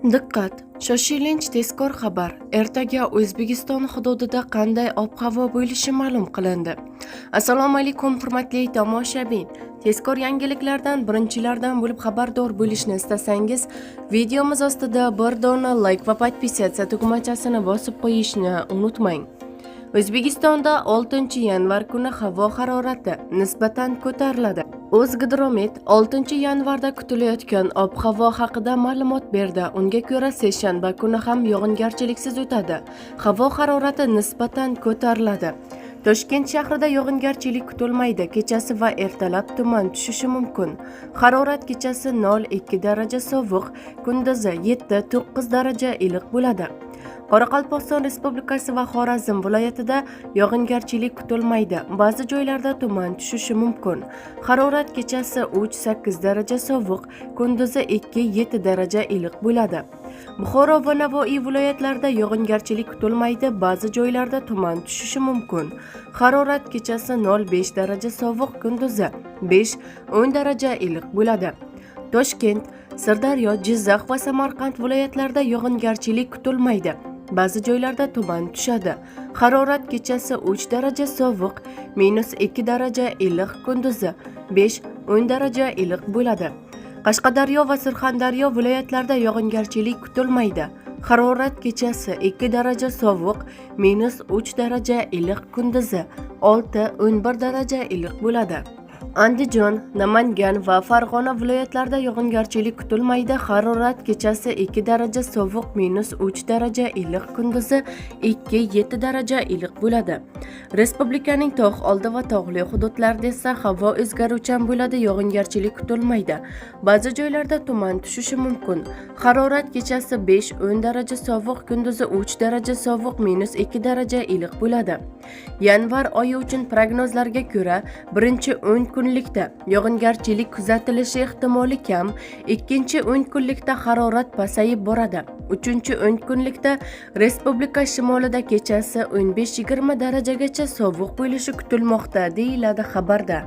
Diqqat! Shoshilinch tezkor xabar. Ertaga O'zbekiston hududida qanday ob-havo bo'lishi ma'lum qilindi. Assalomu alaykum hurmatli tomoshabin. Tezkor yangiliklardan birinchilardan bo'lib xabardor bo'lishni istasangiz, videomiz ostida bir dona like va podpisatsiya tugmachasini bosib qo'yishni unutmang. O'zbekistonda 6-yanvar kuni havo harorati nisbatan ko'tariladi. O'zgidromet 6-yanvarda kutilayotgan ob-havo haqida ma'lumot berdi. Unga ko'ra, seshanba kuni ham yog'ingarchiliksiz o'tadi. Havo harorati nisbatan ko'tariladi. Toshkent shahrida yog'ingarchilik kutilmaydi. Kechasi va ertalab tuman tushishi mumkin. Harorat kechasi 0-2 daraja sovuq, kunduzi 7-9 daraja iliq bo'ladi. Qoraqalpog'iston Respublikasi va Xorazm viloyatida yog'ingarchilik kutilmaydi. Ba'zi joylarda tuman tushishi mumkin. Harorat kechasi 3-8 daraja sovuq, kunduzi 2-7 daraja iliq bo'ladi. Buxoro va Navoiy viloyatlarida yog'ingarchilik kutilmaydi. Ba'zi joylarda tuman tushishi mumkin. Harorat kechasi 0-5 daraja sovuq, kunduzi 5-10 daraja iliq bo'ladi. Toshkent, Sirdaryo, Jizzax va Samarqand viloyatlarida yog'ingarchilik kutilmaydi. Ba'zi joylarda tuman tushadi. Harorat kechasi 3 daraja sovuq, -2 daraja iliq, kunduzi 5-10 daraja iliq bo'ladi. Qashqadaryo va Surxondaryo viloyatlarida yog'ingarchilik kutilmaydi. Harorat kechasi 2 daraja sovuq, -3 daraja iliq, kunduzi 6-11 daraja iliq bo'ladi. Andijon, Namangan va Farg'ona viloyatlarida yog'ingarchilik kutilmaydi. Harorat kechasi 2 daraja sovuq, -3 daraja iliq, kunduzi 2-7 daraja iliq bo'ladi. Respublikaning tog' oldi va tog'li hududlarida esa havo o'zgaruvchan bo'ladi, yog'ingarchilik kutilmaydi. Ba'zi joylarda tuman tushishi mumkin. Harorat kechasi 5-10 daraja sovuq, kunduzi 3 daraja sovuq, -2 daraja iliq bo'ladi. Yanvar oyi uchun prognozlarga ko'ra, birinchi 10 kunlikda yog'ingarchilik kuzatilishi ehtimoli kam, ikkinchi 10 kunlikda harorat pasayib boradi. Uchinchi 10 kunlikda respublika shimolida kechasi 15-20 darajagacha sovuq bo'lishi kutilmoqda, deyiladi xabarda.